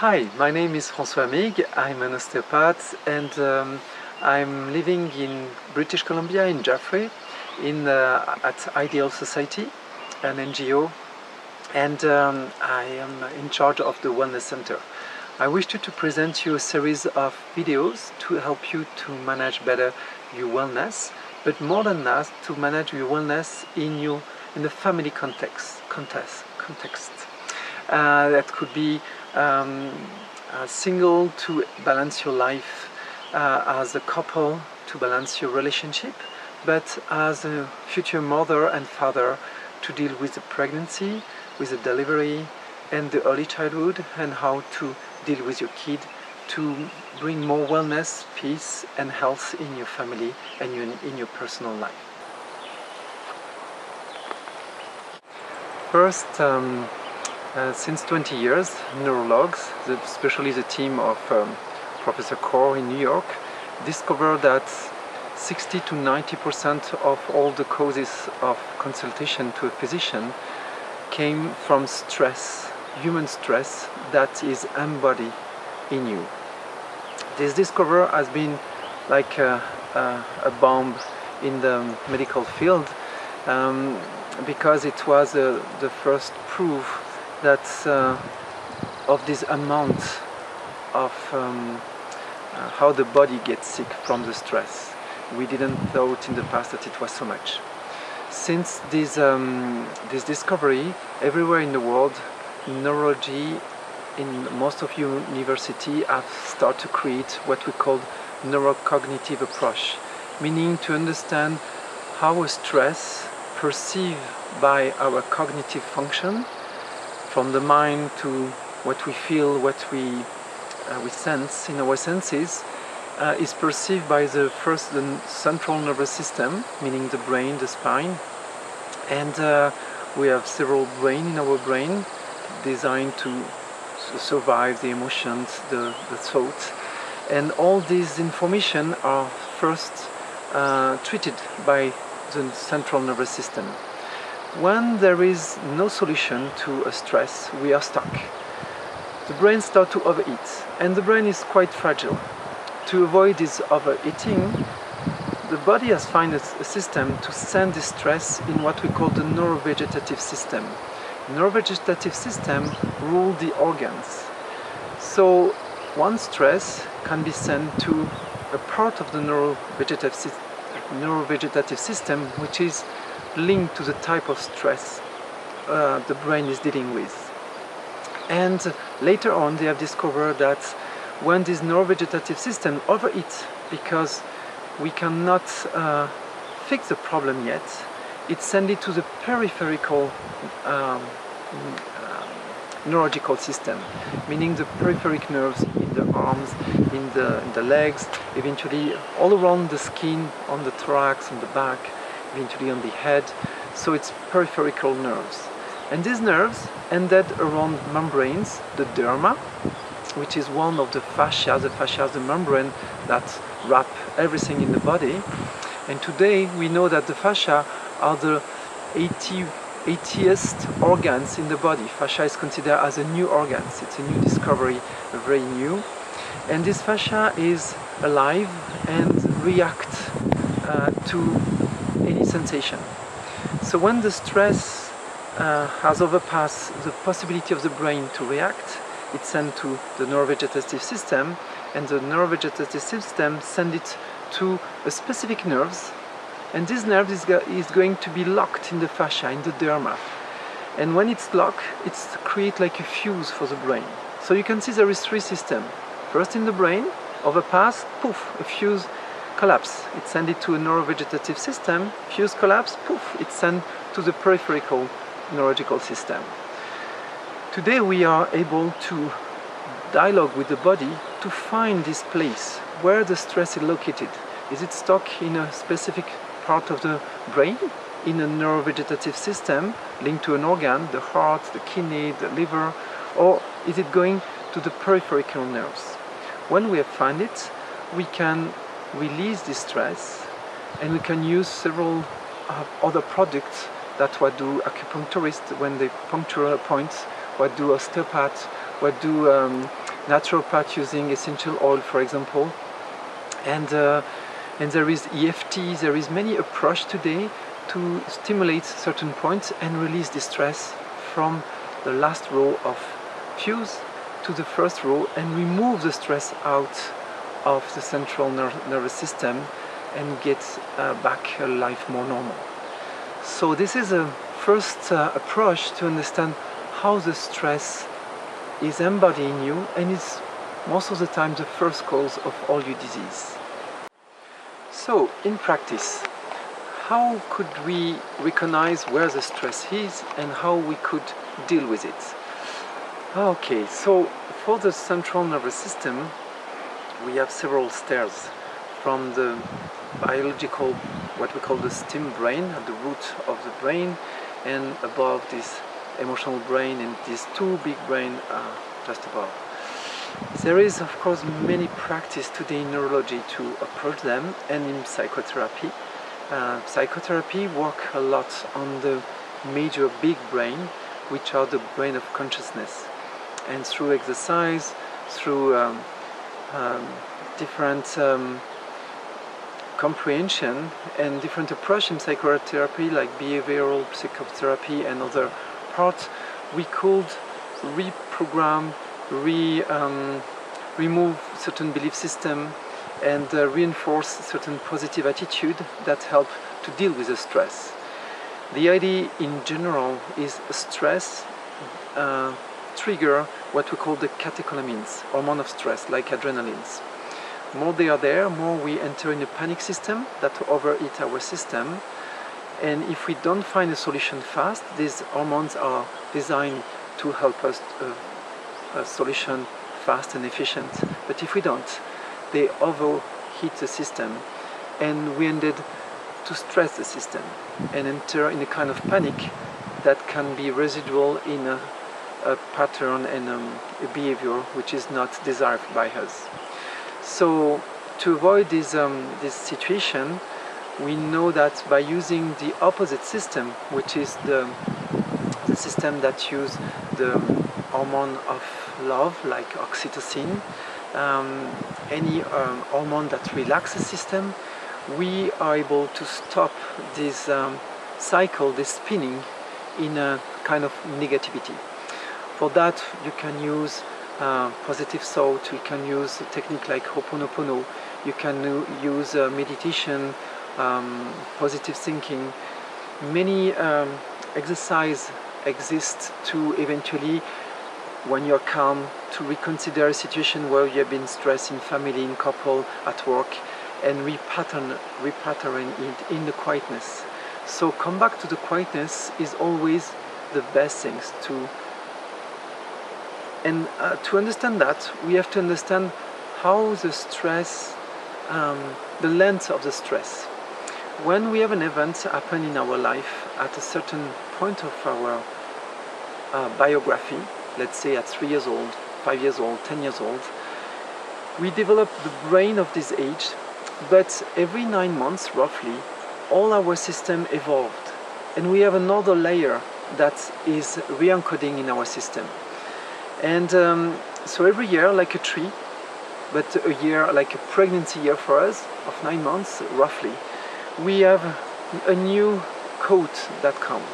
Hi, my name is Franc ois Amigues. I'm an osteopath and I'm living in British Columbia in Jaffrey at I.D.E.A.L Society, an NGO, and I am in charge of the Wellness Center. I wish to present you a series of videos to help you to manage better your wellness, but more than that, to manage your wellness in the family context. That could be single to balance your life, as a couple to balance your relationship, but as a future mother and father to deal with the pregnancy, with the delivery and the early childhood, and how to deal with your kid to bring more wellness, peace and health in your family and in your personal life. First, since 20 years, neurologists, especially the team of Professor Kaur in New York, discovered that 60 to 90% of all the causes of consultation to a physician came from stress, human stress that is embodied in you. This discovery has been like a bomb in the medical field, because it was the first proof that of this amount of how the body gets sick from the stress. We didn't thought in the past that it was so much. Since this discovery, everywhere in the world, neurology in most of universities have started to create what we call neurocognitive approach, meaning to understand how a stress perceived by our cognitive function, from the mind to what we feel, what we sense in our senses, is perceived by the central nervous system, meaning the brain, the spine, and we have several brains in our brain designed to survive the emotions, the thoughts, and all these information are first treated by the central nervous system. When there is no solution to a stress, we are stuck. The brain starts to overeat, and the brain is quite fragile. To avoid this overeating, the body has found a system to send the stress in what we call the neurovegetative system. Neurovegetative system rules the organs. So one stress can be sent to a part of the neurovegetative system which is linked to the type of stress the brain is dealing with. And later on they have discovered that when this neurovegetative system overeats, because we cannot fix the problem yet, it sends it to the peripheral neurological system, meaning the peripheral nerves in the arms, in the legs, eventually all around the skin, on the thorax, on the back, eventually on the head. So it's peripheral nerves. And these nerves ended around membranes, the derma, which is one of the fascia. The fascia is the membrane that wrap everything in the body. And today we know that the fascia are the 80th organs in the body. Fascia is considered as a new organ. It's a new discovery, very new. And this fascia is alive and react to any sensation. So when the stress has overpassed the possibility of the brain to react, it's sent to the neurovegetative system, and the neurovegetative system sends it to a specific nerves, and this nerve is going to be locked in the fascia, in the derma. And when it's locked, it's create like a fuse for the brain. So you can see there is three systems. First in the brain, overpass, poof, a fuse collapse. It sends it to a neurovegetative system, fuse collapse, poof, it's sent to the peripheral neurological system. Today we are able to dialogue with the body to find this place where the stress is located. Is it stuck in a specific part of the brain, in a neurovegetative system linked to an organ, the heart, the kidney, the liver, or is it going to the peripheral nerves? When we have found it, we can release this stress, and we can use several other products that what do acupuncturists when they puncture a point, what do osteopaths, what do naturopath using essential oil, for example, and there is EFT. There is many approach today to stimulate certain points and release the stress from the last row of fuse to the first row and remove the stress out of the central nervous system and get back a life more normal. So this is a first approach to understand how the stress is embodied in you, and it's most of the time the first cause of all your disease. So in practice, how could we recognize where the stress is and how we could deal with it? Okay, so for the central nervous system, we have several stairs from the biological, what we call the stem brain, at the root of the brain, and above this emotional brain, and these two big brains just above. There is, of course, many practice today in neurology to approach them, and in psychotherapy. Psychotherapy work a lot on the major big brain, which are the brain of consciousness. And through exercise, through different comprehension and different approach in psychotherapy, like behavioral psychotherapy and other parts, we could reprogram, remove certain belief system and reinforce certain positive attitude that help to deal with the stress. The idea in general is stress trigger what we call the catecholamines, hormone of stress, like adrenalines. More they are there, more we enter in a panic system that overeat our system. And if we don't find a solution fast, these hormones are designed to help us a solution fast and efficient. But if we don't, they overheat the system, and we ended to stress the system and enter in a kind of panic that can be residual in a pattern and a behavior which is not desired by us. So to avoid this situation, we know that by using the opposite system, which is the system that uses the hormone of love, like oxytocin, any hormone that relaxes the system, we are able to stop this cycle, this spinning in a kind of negativity. For that, you can use positive thought, you can use a technique like Ho'oponopono, you can use meditation, positive thinking. Many exercises exist to eventually, when you're calm, to reconsider a situation where you have been stressed in family, in couple, at work, and repattern it in the quietness. So come back to the quietness is always the best things to. And to understand that, we have to understand how the stress, the length of the stress. When we have an event happen in our life at a certain point of our biography, let's say at 3 years old, 5 years old, 10 years old, we develop the brain of this age, but every 9 months roughly, all our system evolved, and we have another layer that is re-encoding in our system. And so every year, like a tree, but a year like a pregnancy year for us, of 9 months roughly, we have a new coat that comes.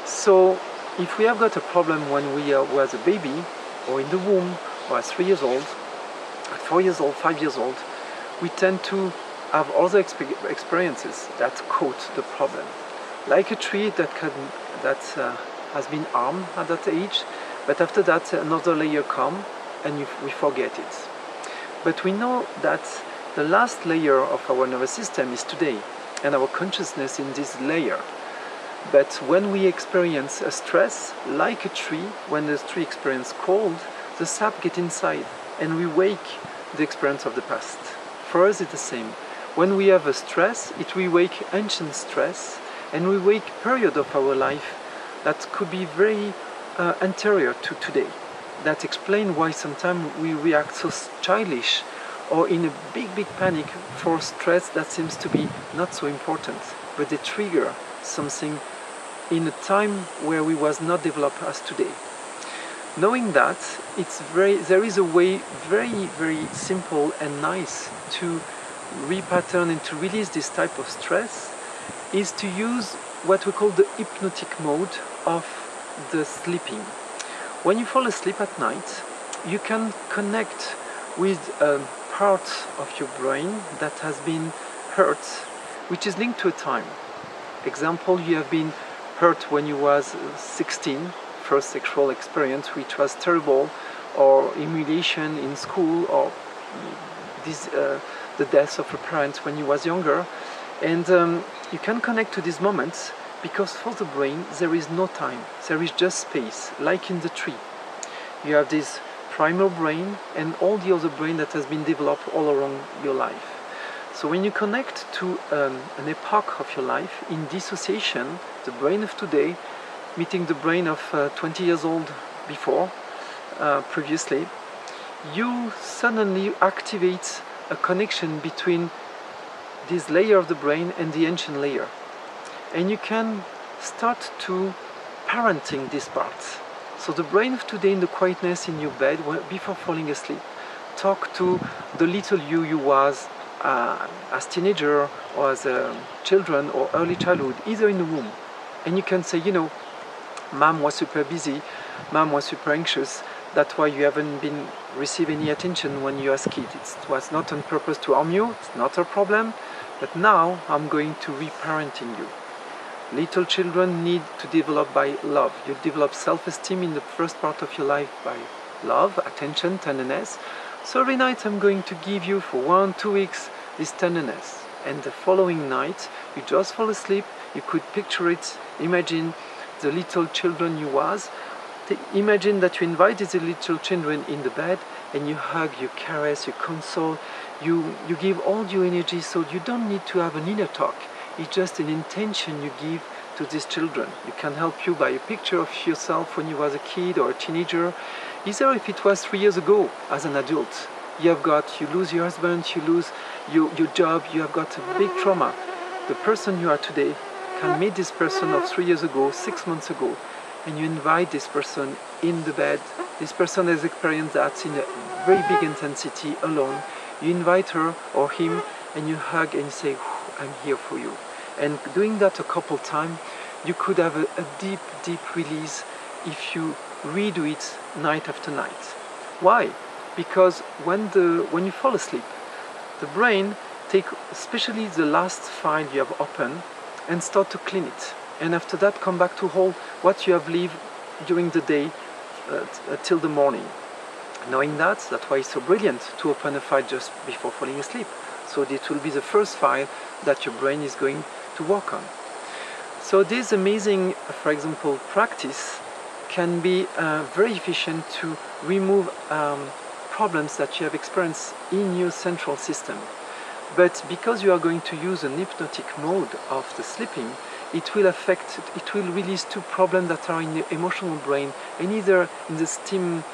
So if we have got a problem when we was a baby, or in the womb, or at 3 years old, at 4 years old, 5 years old, we tend to have other experiences that coat the problem. Like a tree that has been harmed at that age, but after that another layer comes and we forget it. But we know that the last layer of our nervous system is today, and our consciousness in this layer. But when we experience a stress, like a tree, when the tree experiences cold, the sap gets inside and we wake the experience of the past. For us it's the same. When we have a stress, it we wake ancient stress, and we wake period of our life that could be very anterior to today. That explains why sometimes we react so childish or in a big panic for stress that seems to be not so important, but they trigger something in a time where we was not developed as today. Knowing that, there is a way very simple and nice to repattern and to release this type of stress, is to use what we call the hypnotic mode of the sleeping. When you fall asleep at night, you can connect with a part of your brain that has been hurt, which is linked to a time. Example, you have been hurt when you was 16, first sexual experience which was terrible, or humiliation in school, or the death of a parent when you was younger. And you can connect to these moments because for the brain there is no time, there is just space, like in the tree. You have this primal brain and all the other brain that has been developed all around your life. So when you connect to an epoch of your life in dissociation, the brain of today meeting the brain of 20 years old before, previously, you suddenly activate a connection between this layer of the brain and the ancient layer. And you can start to parenting this part. So the brain of today in the quietness in your bed, before falling asleep, talk to the little you was as teenager or as a children or early childhood, either in the womb. And you can say, you know, Mom was super busy, Mom was super anxious, that's why you haven't been receive any attention when you were a kid. It was not on purpose to harm you, it's not a problem, but now I'm going to reparenting you. Little children need to develop by love. You develop self-esteem in the first part of your life by love, attention, tenderness. So every night I'm going to give you for 1-2 weeks this tenderness. And the following night, you just fall asleep, you could picture it, imagine the little children you was. Imagine that you invite these little children in the bed and you hug, you caress, you console, you give all your energy, so you don't need to have an inner talk. It's just an intention you give to these children. You can help you by a picture of yourself when you was a kid or a teenager, either if it was 3 years ago as an adult. You lose your husband, you lose your job, you have got a big trauma. The person you are today can meet this person of 3 years ago, 6 months ago, and you invite this person in the bed. This person has experienced that in a very big intensity alone. You invite her or him and you hug and you say, I'm here for you. And doing that a couple times, you could have a deep release if you redo it night after night. Why? Because when you fall asleep, the brain take especially the last file you have opened and start to clean it. And after that come back to hold what you have lived during the day till the morning. Knowing that's why it's so brilliant to open a file just before falling asleep. So it will be the first file that your brain is going to work on. So this amazing, for example, practice can be very efficient to remove problems that you have experienced in your central system. But because you are going to use an hypnotic mode of the sleeping, it will release two problems that are in the emotional brain and either in the STEAM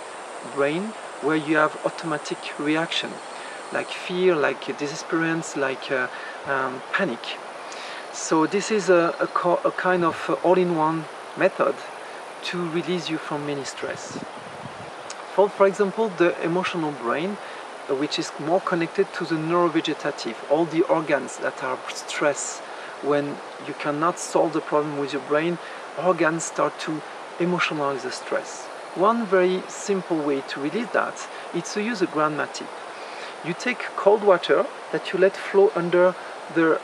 brain, where you have automatic reaction, like fear, like desesperance, like panic. So this is a kind of all-in-one method to release you from many stress. For example, the emotional brain, which is more connected to the neurovegetative, all the organs that are stressed. When you cannot solve the problem with your brain, organs start to emotionalize the stress. One very simple way to release that is to use a grandma tip. You take cold water that you let flow under the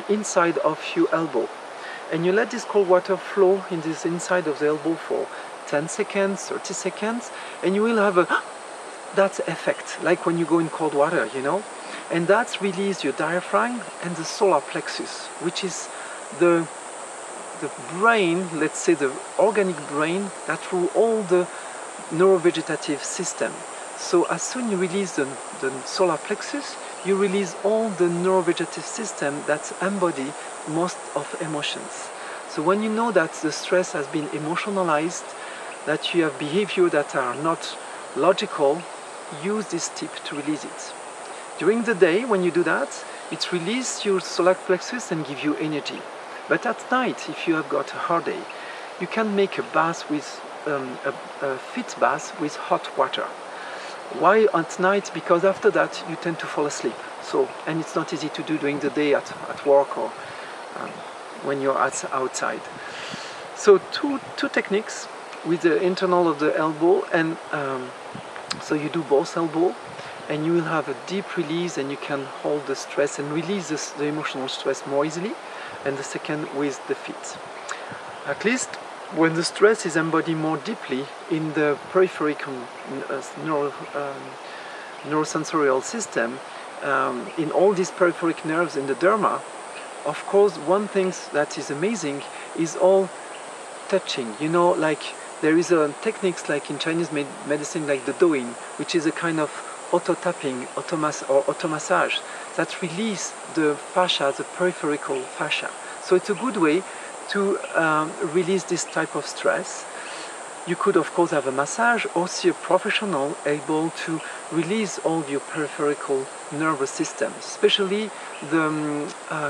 inside of your elbow, and you let this cold water flow in this inside of the elbow for 10 seconds, 30 seconds, and you will have that effect, like when you go in cold water, you know. And that's release your diaphragm and the solar plexus, which is the brain, let's say the organic brain that through all the neurovegetative system. So as soon as you release the solar plexus, you release all the neurovegetative system that embody most of emotions. So when you know that the stress has been emotionalized, that you have behavior that are not logical, use this tip to release it. During the day, when you do that, it releases your solar plexus and gives you energy. But at night, if you have got a hard day, you can make a bath with a feet bath with hot water. Why at night? Because after that you tend to fall asleep. So, and it's not easy to do during the day at work or when you're outside. So two techniques with the internal of the elbow, and so you do both elbow, and you will have a deep release, and you can hold the stress and release the emotional stress more easily. And the second with the feet. At least when the stress is embodied more deeply in the peripheral neurosensorial system, in all these peripheric nerves in the derma, of course, one thing that is amazing is all touching. You know, like there is a techniques like in Chinese medicine, like the douyin, which is a kind of auto-tapping, auto-massage that release the fascia, the peripheral fascia. So it's a good way to release this type of stress. You could of course have a massage or see a professional able to release all your peripheral nervous system, especially the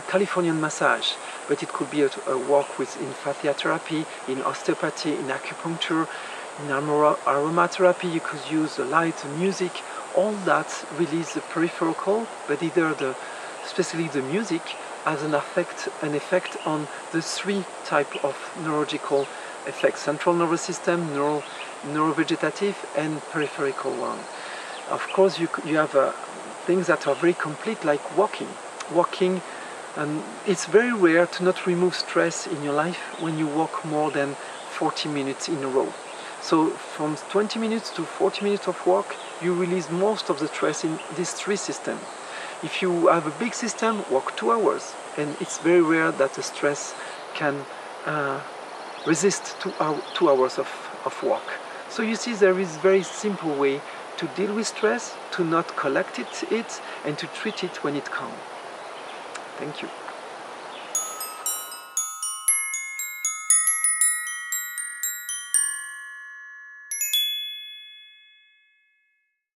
Californian massage, but it could be a work in fascia therapy, in osteopathy, in acupuncture, in aromatherapy. You could use the light, music, all that release the peripheral, but especially the music has an effect on the three type of neurological effects: central nervous system, neurovegetative, and peripheral one. Of course, you have things that are very complete, like walking, and it's very rare to not remove stress in your life when you walk more than 40 minutes in a row. So from 20 minutes to 40 minutes of walk, you release most of the stress in these three systems. If you have a big system, walk 2 hours, and it's very rare that the stress can resist 2 hours of walk. So you see, there is a very simple way to deal with stress, to not collect it, and to treat it when it comes. Thank you.